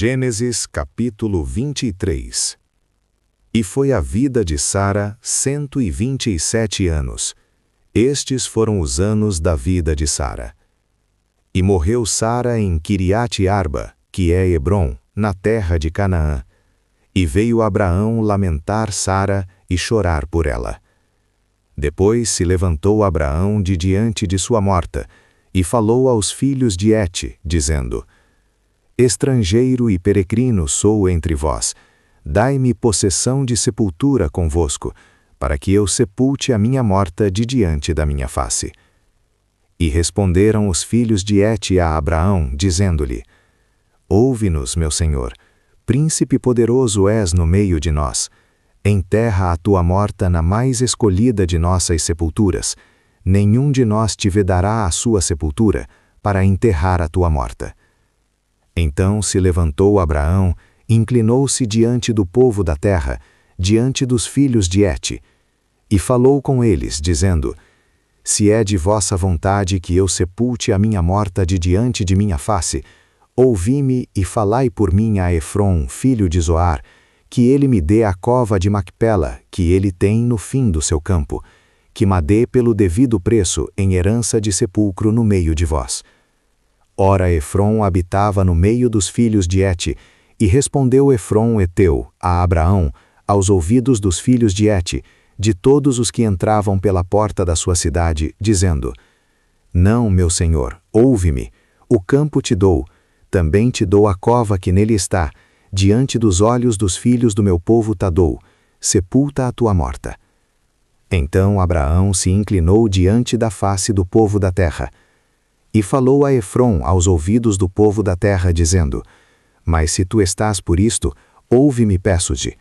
Gênesis capítulo 23. E foi a vida de Sara 127 anos. Estes foram os anos da vida de Sara. E morreu Sara em Quiriate-Arba, que é Hebrom, na terra de Canaã. E veio Abraão lamentar Sara e chorar por ela. Depois se levantou Abraão de diante de sua morta, e falou aos filhos de Et, dizendo: Estrangeiro e peregrino sou entre vós, dai-me possessão de sepultura convosco, para que eu sepulte a minha morta de diante da minha face. E responderam os filhos de Et a Abraão, dizendo-lhe: Ouve-nos, meu senhor, príncipe poderoso és no meio de nós. Enterra a tua morta na mais escolhida de nossas sepulturas. Nenhum de nós te vedará a sua sepultura, para enterrar a tua morta. Então se levantou Abraão, inclinou-se diante do povo da terra, diante dos filhos de Et, e falou com eles, dizendo: Se é de vossa vontade que eu sepulte a minha morta de diante de minha face, ouvi-me e falai por mim a Efrom, filho de Zoar, que ele me dê a cova de Macpela, que ele tem no fim do seu campo, que me dê pelo devido preço em herança de sepulcro no meio de vós. Ora Efrom habitava no meio dos filhos de Et, e respondeu Efrom heteu a Abraão, aos ouvidos dos filhos de Et, de todos os que entravam pela porta da sua cidade, dizendo: Não, meu senhor, ouve-me, o campo te dou, também te dou a cova que nele está, diante dos olhos dos filhos do meu povo te dou, sepulta a tua morta. Então Abraão se inclinou diante da face do povo da terra, e falou a Efrom aos ouvidos do povo da terra, dizendo: Mas se tu estás por isto, ouve-me, peço-te.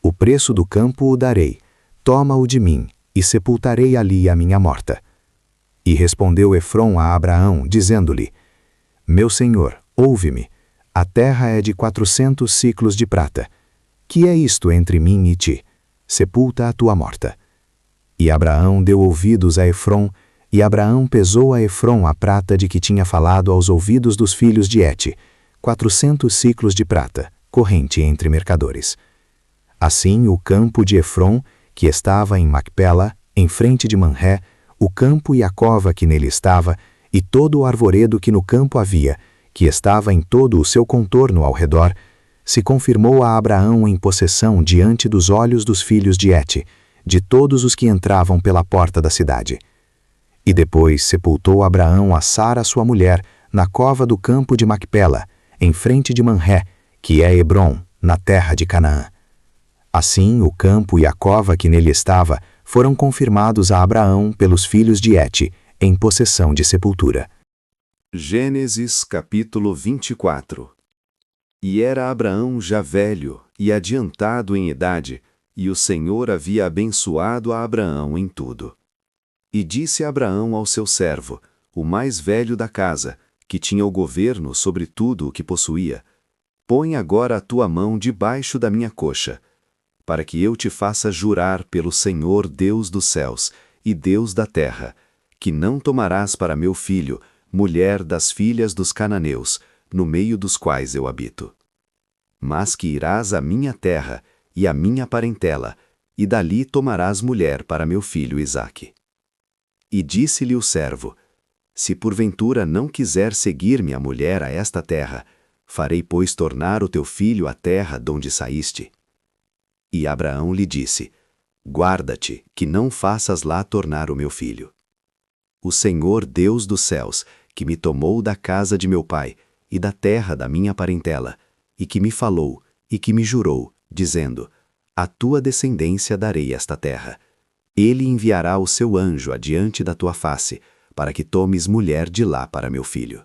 O preço do campo o darei, toma-o de mim, e sepultarei ali a minha morta. E respondeu Efrom a Abraão, dizendo-lhe: Meu senhor, ouve-me, a terra é de 400 siclos de prata. Que é isto entre mim e ti? Sepulta a tua morta. E Abraão deu ouvidos a Efrom, e Abraão pesou a Efrom a prata de que tinha falado aos ouvidos dos filhos de Et, 400 siclos de prata, corrente entre mercadores. Assim o campo de Efrom, que estava em Macpela, em frente de Manré, o campo e a cova que nele estava, e todo o arvoredo que no campo havia, que estava em todo o seu contorno ao redor, se confirmou a Abraão em possessão diante dos olhos dos filhos de Et, de todos os que entravam pela porta da cidade. E depois sepultou Abraão a Sara sua mulher na cova do campo de Macpela, em frente de Manré, que é Hebrom, na terra de Canaã. Assim o campo e a cova que nele estava foram confirmados a Abraão pelos filhos de Et, em possessão de sepultura. Gênesis capítulo 24. E era Abraão já velho e adiantado em idade, e o Senhor havia abençoado a Abraão em tudo. E disse Abraão ao seu servo, o mais velho da casa, que tinha o governo sobre tudo o que possuía: Põe agora a tua mão debaixo da minha coxa, para que eu te faça jurar pelo Senhor Deus dos céus e Deus da terra, que não tomarás para meu filho mulher das filhas dos cananeus, no meio dos quais eu habito. Mas que irás à minha terra e à minha parentela, e dali tomarás mulher para meu filho Isaque. E disse-lhe o servo: Se porventura não quiser seguir-me a mulher a esta terra, farei, pois, tornar o teu filho à terra donde saíste. E Abraão lhe disse: Guarda-te, que não faças lá tornar o meu filho. O Senhor Deus dos céus, que me tomou da casa de meu pai e da terra da minha parentela, e que me falou e que me jurou, dizendo: A tua descendência darei esta terra. Ele enviará o seu anjo adiante da tua face, para que tomes mulher de lá para meu filho.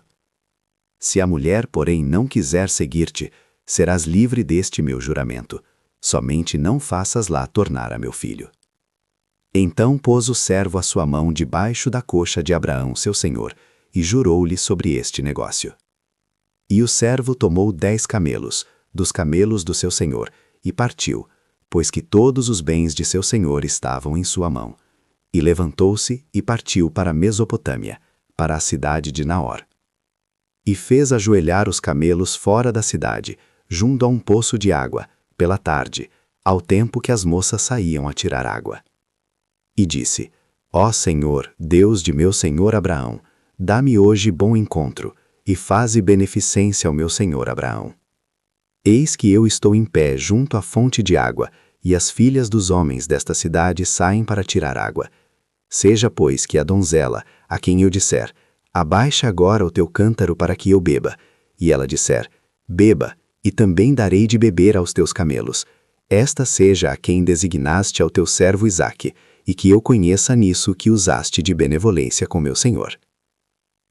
Se a mulher, porém, não quiser seguir-te, serás livre deste meu juramento. Somente não faças lá tornar a meu filho. Então pôs o servo a sua mão debaixo da coxa de Abraão, seu senhor, e jurou-lhe sobre este negócio. E o servo tomou 10 camelos, dos camelos do seu senhor, e partiu, pois que todos os bens de seu senhor estavam em sua mão. E levantou-se e partiu para a Mesopotâmia, para a cidade de Naor. E fez ajoelhar os camelos fora da cidade, junto a um poço de água, pela tarde, ao tempo que as moças saíam a tirar água. E disse: Ó Senhor, Deus de meu senhor Abraão, dá-me hoje bom encontro, e faze beneficência ao meu senhor Abraão. Eis que eu estou em pé junto à fonte de água, e as filhas dos homens desta cidade saem para tirar água. Seja, pois, que a donzela, a quem eu disser, abaixa agora o teu cântaro para que eu beba, e ela disser, beba, e também darei de beber aos teus camelos. Esta seja a quem designaste ao teu servo Isaque, e que eu conheça nisso que usaste de benevolência com meu senhor.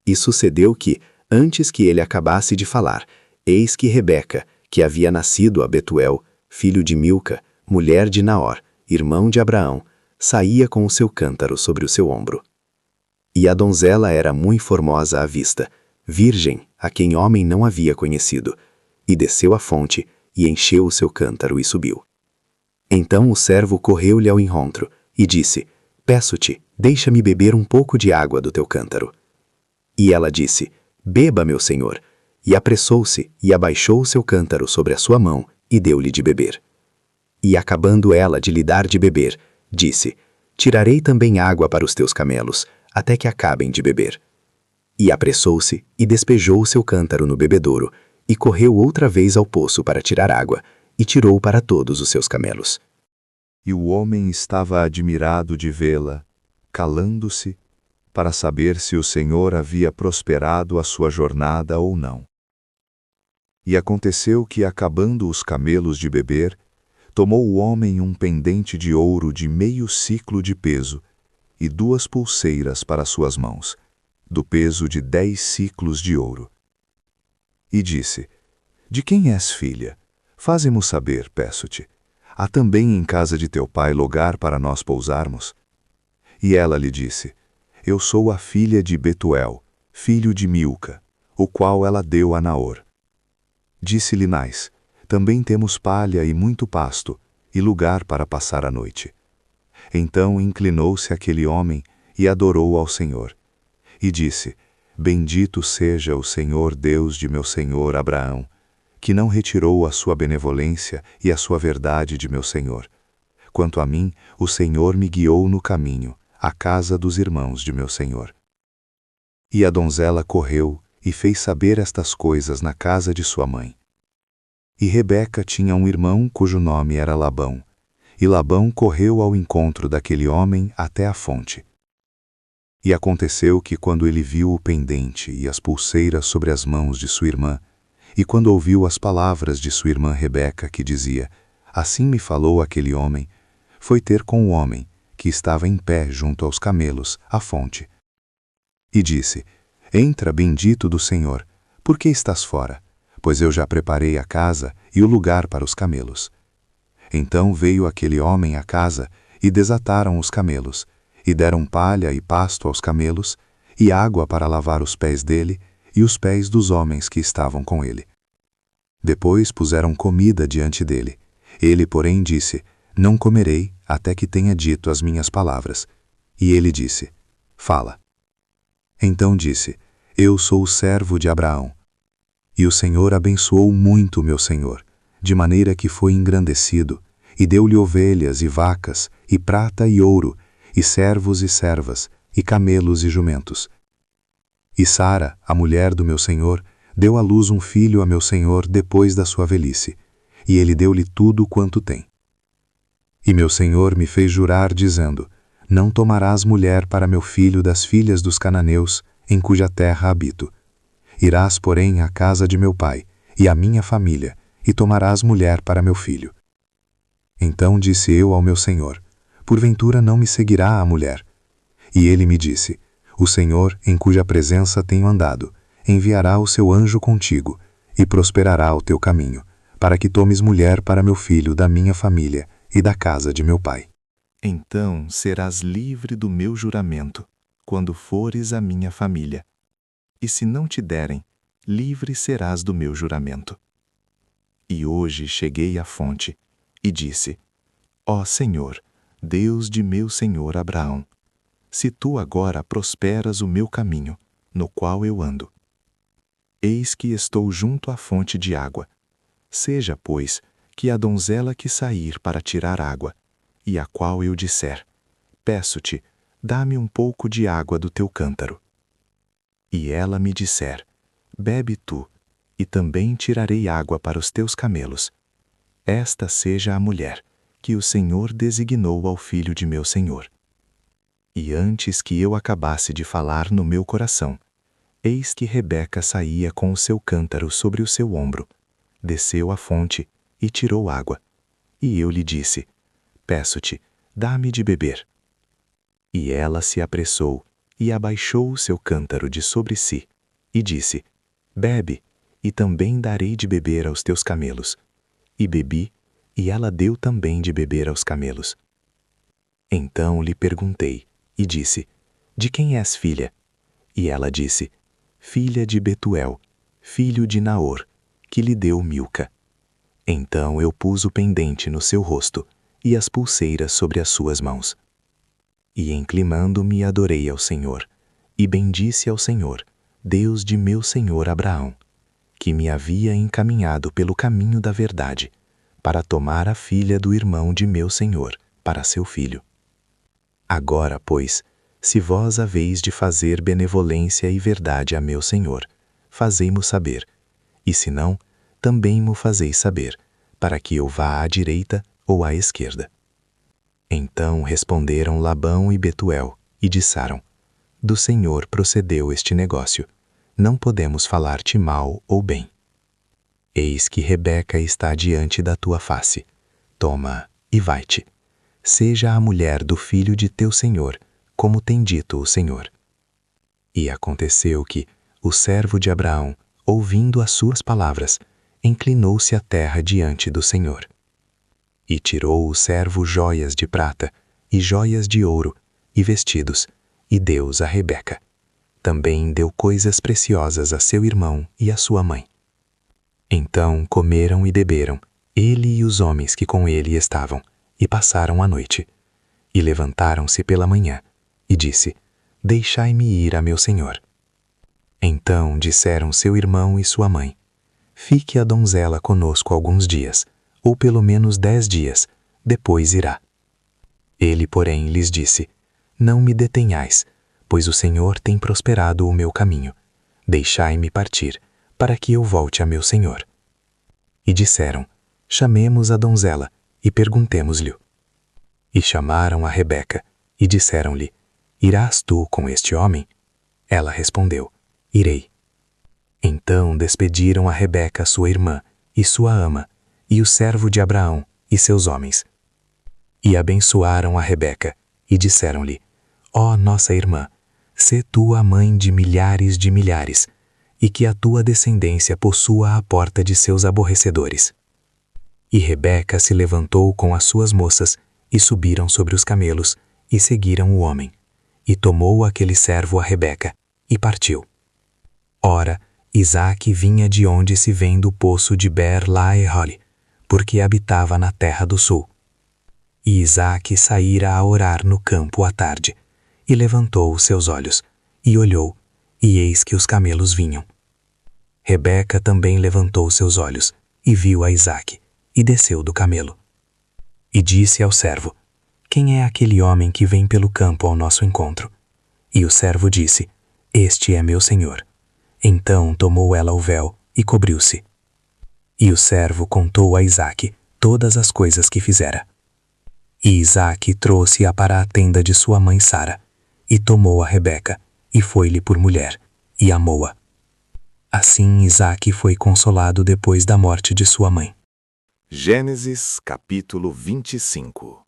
E sucedeu que, antes que ele acabasse de falar, eis que Rebeca, que havia nascido a Betuel, filho de Milca, mulher de Naor, irmão de Abraão, saía com o seu cântaro sobre o seu ombro. E a donzela era muito formosa à vista, virgem, a quem homem não havia conhecido, e desceu à fonte, e encheu o seu cântaro e subiu. Então o servo correu-lhe ao encontro, e disse, peço-te, deixa-me beber um pouco de água do teu cântaro. E ela disse, beba, meu senhor, e apressou-se, e abaixou o seu cântaro sobre a sua mão, e deu-lhe de beber. E acabando ela de lhe dar de beber, disse, tirarei também água para os teus camelos, até que acabem de beber. E apressou-se, e despejou o seu cântaro no bebedouro, e correu outra vez ao poço para tirar água, e tirou para todos os seus camelos. E o homem estava admirado de vê-la, calando-se, para saber se o Senhor havia prosperado a sua jornada ou não. E aconteceu que, acabando os camelos de beber, tomou o homem um pendente de ouro de meio siclo de peso, e 2 pulseiras para suas mãos, do peso de 10 siclos de ouro. E disse, de quem és filha? Faze-mo saber, peço-te. Há também em casa de teu pai lugar para nós pousarmos? E ela lhe disse, eu sou a filha de Betuel, filho de Milca, o qual ela deu a Naor. Disse-lhe Nais, também temos palha e muito pasto, e lugar para passar a noite. Então inclinou-se aquele homem e adorou ao Senhor. E disse, bendito seja o Senhor Deus de meu senhor Abraão, que não retirou a sua benevolência e a sua verdade de meu senhor. Quanto a mim, o Senhor me guiou no caminho, à casa dos irmãos de meu senhor. E a donzela correu e fez saber estas coisas na casa de sua mãe. E Rebeca tinha um irmão cujo nome era Labão, e Labão correu ao encontro daquele homem até a fonte. E aconteceu que quando ele viu o pendente e as pulseiras sobre as mãos de sua irmã, e quando ouviu as palavras de sua irmã Rebeca, que dizia, assim me falou aquele homem, foi ter com o homem, que estava em pé junto aos camelos, à fonte. E disse, entra, bendito do Senhor, por que estás fora? Pois eu já preparei a casa e o lugar para os camelos. Então veio aquele homem à casa, e desataram os camelos, e deram palha e pasto aos camelos, e água para lavar os pés dele, e os pés dos homens que estavam com ele. Depois puseram comida diante dele. Ele, porém, disse, não comerei, até que tenha dito as minhas palavras. E ele disse, fala. Então disse, eu sou o servo de Abraão. E o Senhor abençoou muito meu senhor, de maneira que foi engrandecido, e deu-lhe ovelhas e vacas, e prata e ouro, e servos e servas, e camelos e jumentos. E Sara, a mulher do meu senhor, deu à luz um filho a meu senhor depois da sua velhice, e ele deu-lhe tudo quanto tem. E meu senhor me fez jurar, dizendo, não tomarás mulher para meu filho das filhas dos cananeus, em cuja terra habito. Irás, porém, à casa de meu pai, e à minha família, e tomarás mulher para meu filho. Então disse eu ao meu senhor, porventura não me seguirá a mulher? E ele me disse, o Senhor, em cuja presença tenho andado, enviará o seu anjo contigo, e prosperará o teu caminho, para que tomes mulher para meu filho da minha família e da casa de meu pai. Então serás livre do meu juramento, quando fores à minha família. E se não te derem, livre serás do meu juramento. E hoje cheguei à fonte, e disse, ó Senhor, Deus de meu senhor Abraão, se tu agora prosperas o meu caminho, no qual eu ando. Eis que estou junto à fonte de água. Seja, pois, que a donzela que sair para tirar água, e a qual eu disser, peço-te, dá-me um pouco de água do teu cântaro. E ela me disser, bebe tu, e também tirarei água para os teus camelos. Esta seja a mulher que o Senhor designou ao filho de meu senhor. E antes que eu acabasse de falar no meu coração, eis que Rebeca saía com o seu cântaro sobre o seu ombro, desceu à fonte e tirou água. E eu lhe disse, peço-te, dá-me de beber. E ela se apressou e abaixou o seu cântaro de sobre si, e disse, bebe, e também darei de beber aos teus camelos. E bebi, e ela deu também de beber aos camelos. Então lhe perguntei, e disse, de quem és filha? E ela disse, filha de Betuel, filho de Naor, que lhe deu Milca. Então eu pus o pendente no seu rosto, e as pulseiras sobre as suas mãos. E inclinando-me adorei ao Senhor, e bendisse ao Senhor, Deus de meu senhor Abraão, que me havia encaminhado pelo caminho da verdade, para tomar a filha do irmão de meu senhor, para seu filho. Agora, pois, se vós haveis de fazer benevolência e verdade a meu senhor, fazei-mo saber, e se não, também mo fazeis saber, para que eu vá à direita ou à esquerda. Então responderam Labão e Betuel, e disseram, do Senhor procedeu este negócio, não podemos falar-te mal ou bem. Eis que Rebeca está diante da tua face, toma e vai-te. Seja a mulher do filho de teu senhor, como tem dito o Senhor. E aconteceu que o servo de Abraão, ouvindo as suas palavras, inclinou-se à terra diante do Senhor. E tirou o servo joias de prata, e joias de ouro, e vestidos, e deu-os a Rebeca. Também deu coisas preciosas a seu irmão e a sua mãe. Então comeram e beberam, ele e os homens que com ele estavam, e passaram a noite. E levantaram-se pela manhã, e disse, deixai-me ir a meu senhor. Então disseram seu irmão e sua mãe, fique a donzela conosco alguns dias, ou pelo menos 10 dias, depois irá. Ele, porém, lhes disse, não me detenhais, pois o Senhor tem prosperado o meu caminho. Deixai-me partir, para que eu volte a meu senhor. E disseram, chamemos a donzela, e perguntemos-lhe. E chamaram a Rebeca, e disseram-lhe, irás tu com este homem? Ela respondeu, irei. Então despediram a Rebeca sua irmã, e sua ama, e o servo de Abraão, e seus homens. E abençoaram a Rebeca, e disseram-lhe, ó nossa irmã, sê tu a mãe de milhares, e que a tua descendência possua a porta de seus aborrecedores. E Rebeca se levantou com as suas moças, e subiram sobre os camelos, e seguiram o homem. E tomou aquele servo a Rebeca, e partiu. Ora, Isaque vinha de onde se vem do poço de Ber-Lae-Roli, porque habitava na terra do sul. E Isaque saíra a orar no campo à tarde, e levantou os seus olhos, e olhou, e eis que os camelos vinham. Rebeca também levantou seus olhos, e viu a Isaque, e desceu do camelo. E disse ao servo, quem é aquele homem que vem pelo campo ao nosso encontro? E o servo disse, este é meu senhor. Então tomou ela o véu, e cobriu-se. E o servo contou a Isaque todas as coisas que fizera. E Isaque trouxe-a para a tenda de sua mãe Sara, e tomou a Rebeca, e foi-lhe por mulher, e amou-a. Assim Isaque foi consolado depois da morte de sua mãe. Gênesis capítulo 25.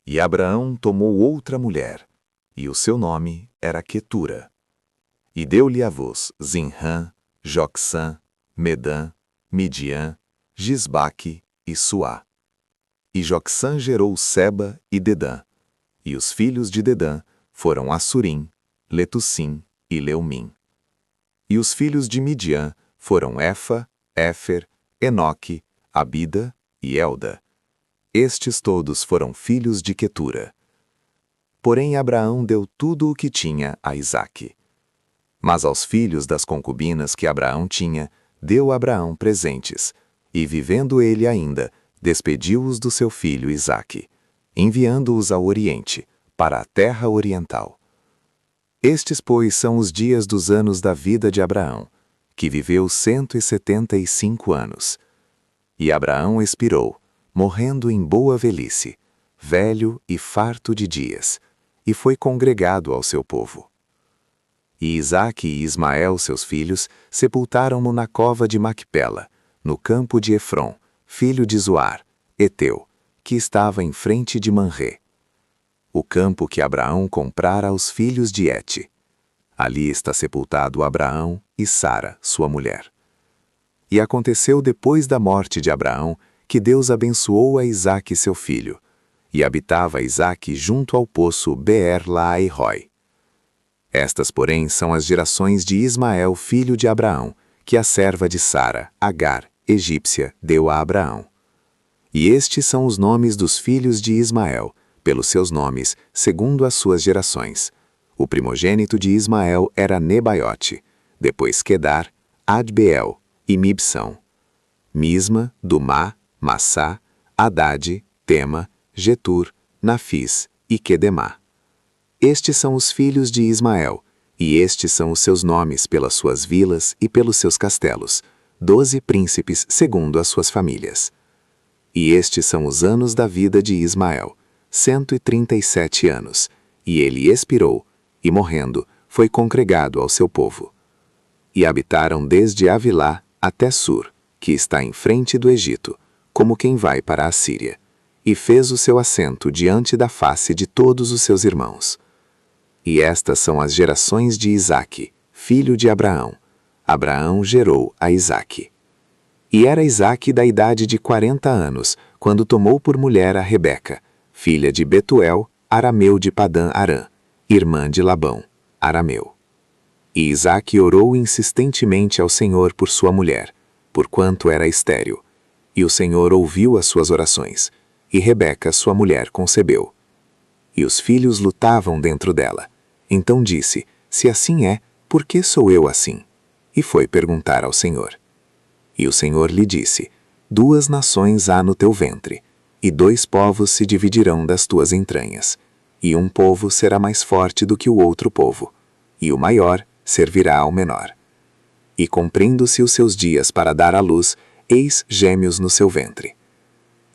E Abraão tomou outra mulher, e o seu nome era Quetura. E deu-lhe a voz Zinrã, Jocsã, Medã, Midian, Gisbaque e Suá. E Jocsã gerou Seba e Dedã. E os filhos de Dedã foram Assurim, Letussim e Leumim. E os filhos de Midian foram Efa, Éfer, Enoque, Abida e Elda. Estes todos foram filhos de Quetura. Porém Abraão deu tudo o que tinha a Isaque. Mas aos filhos das concubinas que Abraão tinha, deu Abraão presentes, E vivendo ele ainda, despediu-os do seu filho Isaque, enviando-os ao Oriente, para a terra oriental. Estes, pois, são os dias dos anos da vida de Abraão, que viveu 175 anos. E Abraão expirou, morrendo em boa velhice, velho e farto de dias, e foi congregado ao seu povo. E Isaque e Ismael, seus filhos, sepultaram-no na cova de Macpela, no campo de Efron, filho de Zoar, Eteu, que estava em frente de Manré, o campo que Abraão comprara aos filhos de Hete. Ali está sepultado Abraão e Sara, sua mulher. E aconteceu depois da morte de Abraão, que Deus abençoou a Isaque seu filho, e habitava Isaque junto ao poço Beer-Lahai-Roi. Estas, porém, são as gerações de Ismael, filho de Abraão, que a serva de Sara, Agar, egípcia, deu a Abraão. E estes são os nomes dos filhos de Ismael, pelos seus nomes, segundo as suas gerações. O primogênito de Ismael era Nebaiote, depois Quedar, Adbeel e Mibsão, Misma, Dumá, Massá, Haddad, Tema, Getur, Nafis e Quedemá. Estes são os filhos de Ismael, e estes são os seus nomes pelas suas vilas e pelos seus castelos, 12 príncipes segundo as suas famílias. E estes são os anos da vida de Ismael, 137 anos, e ele expirou, e morrendo, foi congregado ao seu povo. E habitaram desde Avilá até Sur, que está em frente do Egito, como quem vai para a Síria, e fez o seu assento diante da face de todos os seus irmãos. E estas são as gerações de Isaque, filho de Abraão. Abraão gerou a Isaque. E era Isaque da idade de 40 anos, quando tomou por mulher a Rebeca, filha de Betuel, arameu de Padã-Arã, irmã de Labão, arameu. E Isaque orou insistentemente ao Senhor por sua mulher, porquanto era estéril. E o Senhor ouviu as suas orações, e Rebeca, sua mulher, concebeu. E os filhos lutavam dentro dela. Então disse, se assim é, por que sou eu assim? E foi perguntar ao Senhor. E o Senhor lhe disse, 2 nações há no teu ventre, e 2 povos se dividirão das tuas entranhas, e um povo será mais forte do que o outro povo, e o maior servirá ao menor. E cumprindo-se os seus dias para dar à luz, eis gêmeos no seu ventre.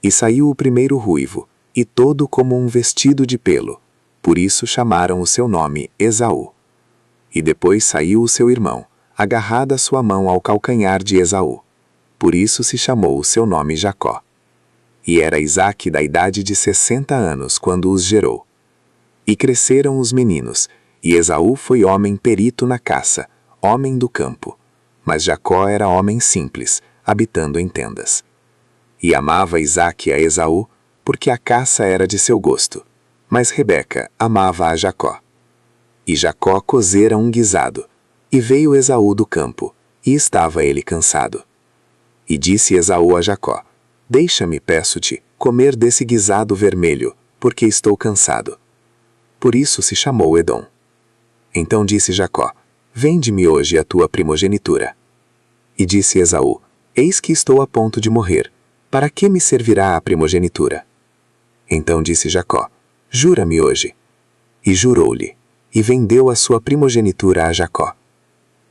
E saiu o primeiro ruivo, e todo como um vestido de pelo, por isso chamaram o seu nome Esaú. E depois saiu o seu irmão, agarrada a sua mão ao calcanhar de Esaú. Por isso se chamou o seu nome Jacó. E era Isaque da idade de 60 anos quando os gerou. E cresceram os meninos, e Esaú foi homem perito na caça, homem do campo. Mas Jacó era homem simples, habitando em tendas. E amava Isaque a Esaú, porque a caça era de seu gosto. Mas Rebeca amava a Jacó. E Jacó cozera um guisado, e veio Esaú do campo, e estava ele cansado. E disse Esaú a Jacó, deixa-me, peço-te, comer desse guisado vermelho, porque estou cansado. Por isso se chamou Edom. Então disse Jacó, vende-me hoje a tua primogenitura. E disse Esaú, eis que estou a ponto de morrer, para que me servirá a primogenitura? Então disse Jacó, jura-me hoje. E jurou-lhe, e vendeu a sua primogenitura a Jacó.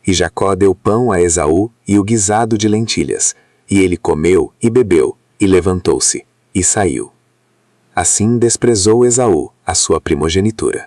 E Jacó deu pão a Esaú e o guisado de lentilhas, e ele comeu e bebeu, e levantou-se, e saiu. Assim desprezou Esaú a sua primogenitura.